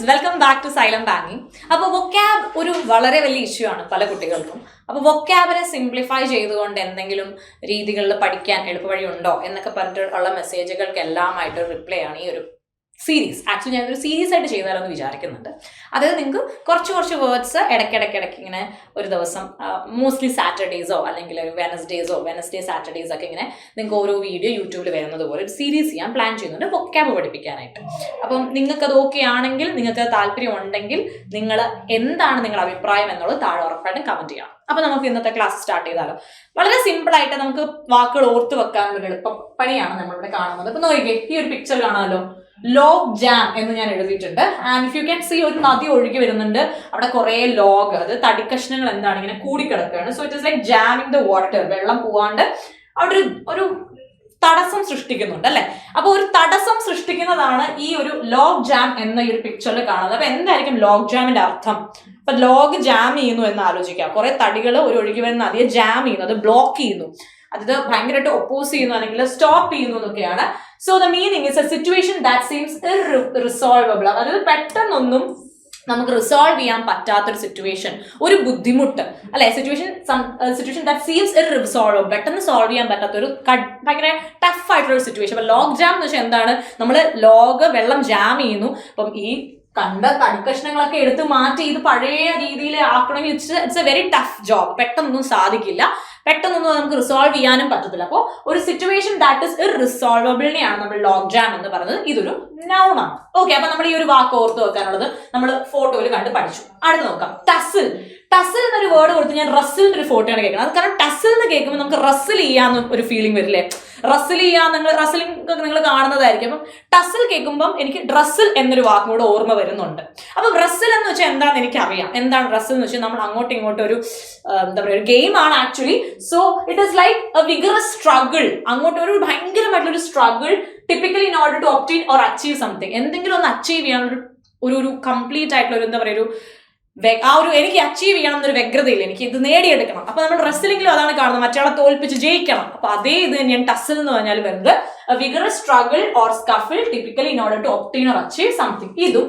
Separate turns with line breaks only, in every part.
Friends, welcome back to Xylem banking. അപ്പോൾ vocab ഒരു വളരെ വലിയ ഇഷ്യൂ ആണ് പല കുട്ടികൾക്കും. അപ്പോൾ വൊക്കാബിനെ സിംപ്ലിഫൈ ചെയ്തുകൊണ്ട് എന്തെങ്കിലും രീതികളിൽ പഠിക്കാൻ എളുപ്പവഴി ഉണ്ടോ എന്നൊക്കെ പറഞ്ഞിട്ടുള്ള മെസ്സേജുകൾക്ക് എല്ലാമായിട്ട് റിപ്ലൈ ആണ് ഈ ഒരു സീരീസ്. ആക്ച്വലി ഞാനൊരു സീരീസ് ആയിട്ട് ചെയ്താലെന്ന് വിചാരിക്കുന്നുണ്ട്. അതായത് നിങ്ങൾക്ക് കുറച്ച് വേർഡ്സ് ഇടയ്ക്കിടയ്ക്ക് ഇങ്ങനെ ഒരു ദിവസം മോസ്റ്റ്ലി സാറ്റർഡേസോ അല്ലെങ്കിൽ ഒരു വെനസ്ഡേ സാറ്റർഡേസ് ഒക്കെ ഇങ്ങനെ നിങ്ങൾക്ക് ഓരോ വീഡിയോ യൂട്യൂബിൽ വരുന്നത് പോലെ ഒരു സീരീസ് ചെയ്യാൻ പ്ലാൻ ചെയ്യുന്നുണ്ട് വൊക്കാബ് പഠിപ്പിക്കാനായിട്ട്. അപ്പം നിങ്ങൾക്കത് ഓക്കെ ആണെങ്കിൽ, നിങ്ങൾക്ക് താല്പര്യം ഉണ്ടെങ്കിൽ നിങ്ങൾ എന്താണ് നിങ്ങളുടെ അഭിപ്രായം എന്നുള്ളത് താഴെ ഉറപ്പായിട്ടും കമന്റ് ചെയ്യണം. അപ്പൊ നമുക്ക് ഇന്നത്തെ ക്ലാസ് സ്റ്റാർട്ട് ചെയ്താലോ. വളരെ സിമ്പിൾ ആയിട്ട് നമുക്ക് വാക്കുകൾ ഓർത്ത് വെക്കാൻ ഒരു എളുപ്പപ്പണിയാണ് നമ്മളിവിടെ കാണുന്നത്. അപ്പൊ നോക്കിക്കേ, ഈ ഒരു പിക്ചർ കാണാമല്ലോ, ലോഗ് ജാം എന്ന് ഞാൻ എഴുതിയിട്ടുണ്ട്. And if you can see ഒരു നദി ഒഴുകി വരുന്നുണ്ട്. അവിടെ കുറെ ലോഗ്, അത് തടിക്കഷ്ണങ്ങൾ എന്താണ് ഇങ്ങനെ കൂടിക്കിടക്കുകയാണ്. So it is like jamming the water. വെള്ളം പോവാണ്ട് അവിടെ ഒരു തടസ്സം സൃഷ്ടിക്കുന്നുണ്ട് അല്ലെ. അപ്പൊ ഒരു തടസ്സം സൃഷ്ടിക്കുന്നതാണ് ഈ ഒരു ലോഗ് ജാം എന്ന ഈ ഒരു പിക്ചറിൽ കാണുന്നത്. അപ്പൊ എന്തായിരിക്കും ലോഗ് ജാമിന്റെ അർത്ഥം? അപ്പൊ ലോഗ് ജാം ചെയ്യുന്നു എന്ന് ആലോചിക്കാം. കുറെ തടികൾ ഒരു ഒഴുകി വരുന്ന നദിയെ ജാം ചെയ്യുന്നു, അത് ബ്ലോക്ക് ചെയ്യുന്നു, അത് ഭയങ്കരമായിട്ട് ഒപ്പോസ് ചെയ്യുന്നു അല്ലെങ്കിൽ സ്റ്റോപ്പ് ചെയ്യുന്നു എന്നൊക്കെയാണ്. So the meaning is a situation that seems irresolvable. അതായത് പെട്ടെന്നൊന്നും നമുക്ക് റിസോൾവ് ചെയ്യാൻ പറ്റാത്തൊരു സിറ്റുവേഷൻ, ഒരു ബുദ്ധിമുട്ട് അല്ലെ. സിറ്റുവേഷൻ ദാറ്റ് സീംസ് ഇർറിസോൾവബിൾ, പെട്ടെന്ന് സോൾവ് ചെയ്യാൻ പറ്റാത്തൊരു ഭയങ്കര ടഫ് ആയിട്ടുള്ള ഒരു സിറ്റുവേഷൻ. അപ്പൊ ലോഗ് ജാം എന്ന് വെച്ചാൽ എന്താണ്? നമ്മൾ വെള്ളം ജാം ചെയ്യുന്നു. അപ്പം ഈ കണ്ട തടിക്കഷ്ണങ്ങളൊക്കെ എടുത്ത് മാറ്റി ഇത് പഴയ രീതിയിൽ ആക്കണമെങ്കിൽ it's a very tough job. പെട്ടെന്നൊന്നും സാധിക്കില്ല, പെട്ടെന്നൊന്നും നമുക്ക് റിസോൾവ് ചെയ്യാനും പറ്റത്തില്ല. അപ്പോൾ ഒരു സിറ്റുവേഷൻ ദാറ്റ് ഇസ് ഇർറിസോൾവബിളിനെയാണ് നമ്മൾ ലോഗ് ജാം എന്ന് പറയുന്നത്. ഇതൊരു നൗൺ ആണ്. ഓക്കെ, അപ്പൊ നമ്മൾ ഈ ഒരു വാക്ക് ഓർത്ത് വെക്കാനുള്ളത് നമ്മൾ ഫോട്ടോയിൽ കണ്ട് പഠിച്ചു. അടുത്ത് നോക്കാം, ടസിൽ. ടസിൽ എന്നൊരു വേർഡ് കൊടുത്ത് ഞാൻ റസ്സിലിന്റെ ഒരു ഫോട്ടോയാണ് കേൾക്കുന്നത്. അത് കാരണം ടസിൽ എന്ന് കേൾക്കുമ്പോൾ നമുക്ക് റസ്സിൽ ചെയ്യാന്ന് ഒരു ഫീലിംഗ് വരില്ലേ? റസ്സിൽ ചെയ്യാൻ റസ്സിലിംഗ് നിങ്ങൾ കാണുന്നതായിരിക്കും. അപ്പം ടസിൽ കേൾക്കുമ്പോൾ എനിക്ക് ഡ്രസ്സിൽ എന്നൊരു വാക്കും കൂടെ ഓർമ്മ വരുന്നുണ്ട്. അപ്പൊ റസ്സിൽ എന്ന് വെച്ചാൽ എന്താണെന്ന് എനിക്കറിയാം. എന്താണ് റസ്സിൽ എന്ന് വെച്ചാൽ നമ്മൾ അങ്ങോട്ടും ഇങ്ങോട്ടും ഒരു എന്താ പറയുക, ഒരു ഗെയിം ആണ് actually. So it is like a vigorous struggle. അങ്ങോട്ട് ഒരു ഭയങ്കരമായിട്ടുള്ള ഒരു struggle, typically in order to obtain or achieve something. എന്തെങ്കിലും ഒന്ന് അച്ചീവ് ചെയ്യാൻ ഒരു കംപ്ലീറ്റ് ആയിട്ടുള്ള ഒരു എന്താ പറയുക, എനിക്ക് അച്ചീവ് ചെയ്യണം എന്നൊരു വ്യഗ്രതയില്ല, എനിക്ക് ഇത് നേടിയെടുക്കണം. അപ്പൊ നമ്മൾ റെസ്ലിംഗിലും അതാണ് കാണുന്നത്, മറ്റയാളെ തോൽപ്പിച്ച് ജയിക്കണം. അപ്പൊ അതേ ഇത് തന്നെയാണ് ടസിൽ എന്ന് പറഞ്ഞാൽ വരുന്നത്. Vigorous struggle or scuffle typically in order to obtain or achieve something. ഇതും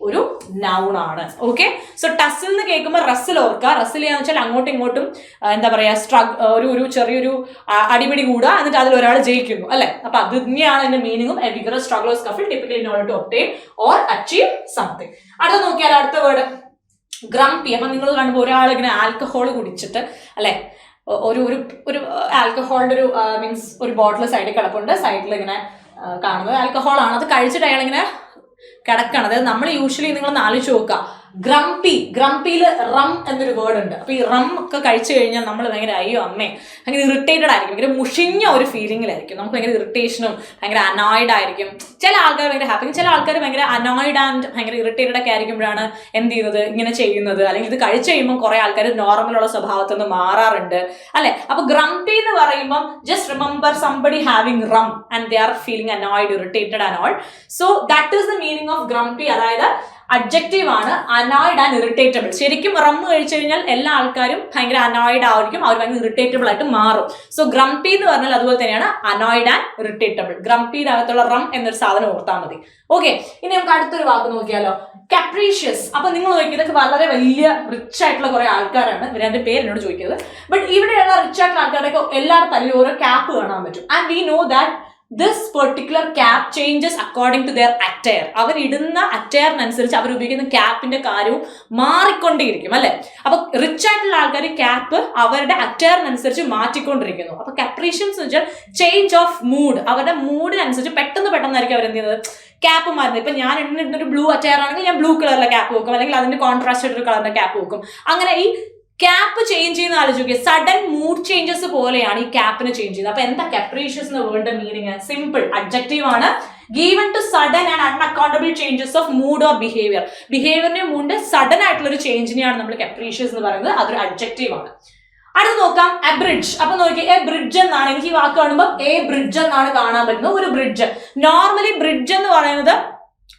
ഒരു നൗൺ ആണ്. ഓക്കെ, സോ ടസിൽ എന്ന് കേൾക്കുമ്പോൾ റസ്സിൽ ഓർക്കുക. റസ്സിൽ എന്ന് വെച്ചാൽ അങ്ങോട്ടും ഇങ്ങോട്ടും എന്താ പറയാ, ഒരു ചെറിയൊരു അടിപിടി കൂടുക, എന്നിട്ട് അതിൽ ഒരാൾ ജയിക്കുന്നു അല്ലെ. അപ്പൊ അത് തന്നെയാണ് എന്റെ മീനിങ്ങും. A vigorous struggle or scuffle typically in order to obtain or achieve something. അടുത്ത നോക്കിയാൽ അടുത്ത വേർഡ് ഗ്രംപി. അപ്പൊ നിങ്ങൾ കാണുമ്പോൾ ഒരാൾ ഇങ്ങനെ ആൽക്കഹോൾ കുടിച്ചിട്ട് അല്ലെ, ഒരു ആൽക്കഹോളിന്റെ ഒരു മീൻസ് ഒരു ബോട്ടിൽ സൈഡിൽ കിടപ്പുണ്ട്. സൈഡിൽ ഇങ്ങനെ കാണുന്നത് ആൽക്കഹോൾ ആണ്. അത് കഴിച്ചിട്ട് അയാൾ ഇങ്ങനെ കിടക്കണം. അതായത് നമ്മൾ യൂഷ്വലി നിങ്ങളൊന്ന് ആലോചിച്ച് നോക്കുക, ഗ്രംപിയിൽ റം എന്നൊരു വേർഡ് ഉണ്ട്. അപ്പൊ ഈ റം ഒക്കെ കഴിച്ചു കഴിഞ്ഞാൽ നമ്മൾ ഭയങ്കര അയ്യോ അമ്മേ ഭയങ്കര ഇറിറ്റേറ്റഡ് ആയിരിക്കും, ഭയങ്കര മുഷിഞ്ഞ ഒരു ഫീലിംഗിലായിരിക്കും. നമുക്ക് ഭയങ്കര ഇറിറ്റേഷനും ഭയങ്കര അനോയിഡ് ആയിരിക്കും. ചില ആൾക്കാർ ഭയങ്കര ഹാപ്പി, ചില ആൾക്കാർ ഭയങ്കര അനോയിഡ് ആൻഡ് ഭയങ്കര ഇറിറ്റേറ്റഡ് ഒക്കെ ആയിരിക്കുമ്പോഴാണ് എന്ത് ചെയ്യുന്നത്, ഇങ്ങനെ ചെയ്യുന്നത്. അല്ലെങ്കിൽ ഇത് കഴിച്ചു കഴിയുമ്പോൾ കുറെ ആൾക്കാർ നോർമലുള്ള സ്വഭാവത്തിൽ നിന്ന് മാറാറുണ്ട് അല്ലെ. അപ്പൊ ഗ്രംപി എന്ന് പറയുമ്പോൾ just remember somebody having rum and they are feeling annoyed, irritated and all. So that is the meaning of grumpy. അതായത് അഡ്ജക്റ്റീവ് ആണ്, അനോയിഡ് ആൻഡ് ഇറിറ്റേറ്റബിൾ. ശരിക്കും റമ്മ് കഴിച്ചു കഴിഞ്ഞാൽ എല്ലാ ആൾക്കാരും ഭയങ്കര അനോയിഡ് ആയിരിക്കും, അവർ ഭയങ്കര ഇറിറ്റേറ്റബിൾ ആയിട്ട് മാറും. സോ ഗ്രംപി എന്ന് പറഞ്ഞാൽ അതുപോലെ തന്നെയാണ്, അനോയിഡ് ആൻഡ് ഇറിറ്റേറ്റബിൾ. ഗ്രംപിയുടെ അകത്തുള്ള റം എന്നൊരു സാധനം ഓർത്താൽ മതി. ഓക്കെ, ഇനി നമുക്ക് അടുത്തൊരു വാക്ക് നോക്കിയാലോ, കാപ്രീഷ്യസ്. അപ്പൊ നിങ്ങൾ നോക്കി, ഇതൊക്കെ വളരെ വലിയ റിച്ച് ആയിട്ടുള്ള കുറെ ആൾക്കാരാണ്. ഇവരുടെ പേര് എന്നോട് ചോദിക്കുന്നത്. ബട്ട് ഇവിടെയുള്ള റിച്ച് ആയിട്ടുള്ള ആൾക്കാരൊക്കെ എല്ലാവരുടെ തലയിൽ ഓരോ ക്യാപ്പ് കാണാൻ പറ്റും. And we know that this particular cap changes according to their attire. അവർ ഇടുന്ന അറ്റയറിനനുസരിച്ച് അവർ ഉപയോഗിക്കുന്ന ക്യാപ്പിന്റെ കാര്യവും മാറിക്കൊണ്ടേയിരിക്കും അല്ലെ. അപ്പൊ റിച്ച് ആയിട്ടുള്ള ആൾക്കാർ ക്യാപ്പ് അവരുടെ അറ്റയറിനനുസരിച്ച് മാറ്റിക്കൊണ്ടിരിക്കുന്നു. അപ്പൊ കാപ്രീഷ്യൻസ് എന്ന് വെച്ചാൽ ചേഞ്ച് ഓഫ് മൂഡ്. അവരുടെ മൂഡിനനുസരിച്ച് പെട്ടെന്നായിരിക്കും അവർ എന്ത് ചെയ്യുന്നത്, ക്യാപ്പ് മാറുന്നത്. ഇപ്പൊ ഞാൻ ഇടുന്നൊരു ബ്ലൂ അറ്റയർ ആണെങ്കിൽ ഞാൻ ബ്ലൂ കളറിലെ ക്യാപ്പ് വെക്കും, അല്ലെങ്കിൽ അതിന്റെ കോൺട്രാസ്റ്റ് ആയിട്ടൊരു കളറിന്റെ ക്യാപ്പ് വെക്കും. അങ്ങനെ ഈ ക്യാപ്പ് ചേഞ്ച് ചെയ്യുന്ന ആലോചിക്കുക, സഡൻ മൂഡ് ചേഞ്ചസ് പോലെയാണ് ഈ ക്യാപ്പിന് ചേഞ്ച് ചെയ്യുന്നത്. അപ്പൊ എന്താ കാപ്രീഷ്യസ് എന്ന വേർഡിന്റെ മീനിങ്? സിമ്പിൾ, അഡ്ജക്റ്റീവ് ആണ്. Given to sudden and unaccountable changes of mood or behaviour. ബിഹേവിയറിന്റെ മൂഡ് സഡൻ ആയിട്ടുള്ള ഒരു ചേഞ്ചിനെയാണ് നമ്മൾ കാപ്രീഷ്യസ് എന്ന് പറയുന്നത്. അതൊരു അഡ്ജക്റ്റീവ് ആണ്. അടുത്ത് നോക്കാം, എബ്രിഡ്ജ്. അപ്പൊ നോക്കി, എ ബ്രിഡ്ജ് എന്നാണ് എനിക്ക് ഈ വാക്ക് കാണുമ്പോൾ എ ബ്രിഡ്ജ് എന്നാണ് കാണാൻ പറ്റുന്നത്. ഒരു ബ്രിഡ്ജ്, നോർമലി ബ്രിഡ്ജ് എന്ന് പറയുന്നത്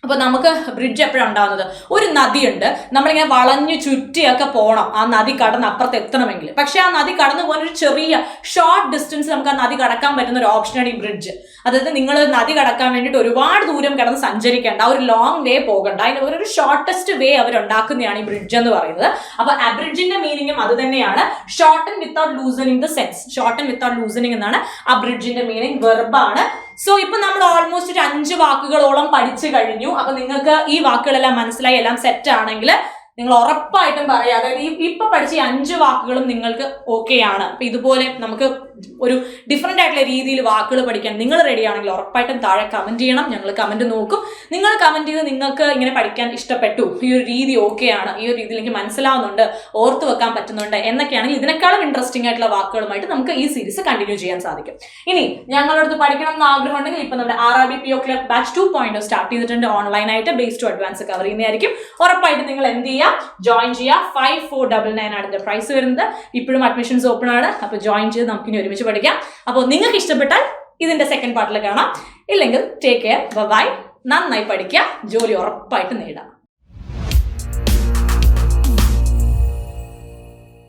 അപ്പൊ നമുക്ക് ബ്രിഡ്ജ് എപ്പോഴാണ് ഉണ്ടാകുന്നത്? ഒരു നദിയുണ്ട്, നമ്മളിങ്ങനെ വളഞ്ഞു ചുറ്റിയൊക്കെ പോകണം ആ നദി കടന്ന് അപ്പുറത്ത് എത്തണമെങ്കിൽ. പക്ഷെ ആ നദി കടന്നു പോകാൻ ഒരു ചെറിയ ഷോർട്ട് ഡിസ്റ്റൻസ് നമുക്ക് ആ നദി കടക്കാൻ പറ്റുന്ന ഒരു ഓപ്ഷനാണ് ഈ ബ്രിഡ്ജ്. അതായത് നിങ്ങൾ നദി കടക്കാൻ വേണ്ടിയിട്ട് ഒരുപാട് ദൂരം കിടന്ന് സഞ്ചരിക്കേണ്ട, ഒരു ലോങ് വേ പോകണ്ട, അതിന് ഒരു ഷോർട്ടസ്റ്റ് വേ അവരുണ്ടാക്കുന്നതാണ് ഈ ബ്രിഡ്ജ് എന്ന് പറയുന്നത്. അപ്പൊ അബ്രിഡ്ജിന്റെ മീനിങ്ങും അത് തന്നെയാണ്, shorten without loosening the sense. Shorten without loosening എന്നാണ് ആ ബ്രിഡ്ജിന്റെ മീനിങ്, വെർബാണ്. സോ ഇപ്പൊ നമ്മൾ ഓൾമോസ്റ്റ് ഒരു 5 വാക്കുകളോളം പഠിച്ചു കഴിഞ്ഞു. അപ്പൊ നിങ്ങൾക്ക് ഈ വാക്കുകളെല്ലാം മനസ്സിലായി, എല്ലാം സെറ്റ് ആണെങ്കിൽ നിങ്ങൾ ഉറപ്പായിട്ടും പറയാം, അതായത് ഇപ്പൊ പഠിച്ച ഈ 5 വാക്കുകളും നിങ്ങൾക്ക് ഓക്കെ ആണ്. അപ്പൊ ഇതുപോലെ നമുക്ക് ഒരു ഡിഫറെന്റ് ആയിട്ടുള്ള രീതിയിൽ വാക്കുകൾ പഠിക്കാൻ നിങ്ങൾ റെഡി ആണെങ്കിൽ ഉറപ്പായിട്ടും താഴെ കമന്റ് ചെയ്യണം. ഞങ്ങൾ കമന്റ് നോക്കും. നിങ്ങൾ കമന്റ് ചെയ്ത് നിങ്ങൾക്ക് ഇങ്ങനെ പഠിക്കാൻ ഇഷ്ടപ്പെട്ടു, ഈ ഒരു രീതി ഓക്കെ ആണ്, ഈ ഒരു രീതിയിൽ എനിക്ക് മനസ്സിലാവുന്നുണ്ട്, ഓർത്ത് വെക്കാൻ പറ്റുന്നുണ്ട് എന്നൊക്കെയാണെങ്കിൽ ഇതിനേക്കാളും ഇൻട്രസ്റ്റിംഗ് ആയിട്ടുള്ള വാക്കുകളുമായിട്ട് നമുക്ക് ഈ സീരീസ് കണ്ടിന്യൂ ചെയ്യാൻ സാധിക്കും. ഇനി ഞങ്ങളുടെ അടുത്ത് പഠിക്കണം എന്ന് ആഗ്രഹം ഉണ്ടെങ്കിൽ ഇപ്പൊ നമ്മുടെ RRB PO Clerk batch 2.0 start ചെയ്തിട്ടുണ്ട്. ഓൺലൈനായിട്ട് ബേസ് ടു അഡ്വാൻസ് കവർ ചെയ്യുന്നതായിരിക്കും. ഉറപ്പായിട്ട് നിങ്ങൾ എന്ത് ചെയ്യുക, ജോയിൻ ചെയ്യുക. 5499 ആണ് ഇതിന്റെ പ്രൈസ് വരുന്നത്. ഇപ്പോഴും അഡ്മിഷൻസ് ഓപ്പൺ ആണ്. അപ്പൊ ജോയിൻ ചെയ്ത് നമുക്കിനി ഒരുമിച്ച് പഠിക്കാം. അപ്പോൾ നിങ്ങൾക്ക് ഇഷ്ടപ്പെട്ടാൽ ഇതിന്റെ സെക്കൻഡ് പാർട്ടിൽ കാണാം. ഇല്ലെങ്കിൽ ടേക്ക് കെയർ, ബൈ. നന്നായി പഠിക്കുക, ജോലി ഉറപ്പായിട്ട് നേടാം.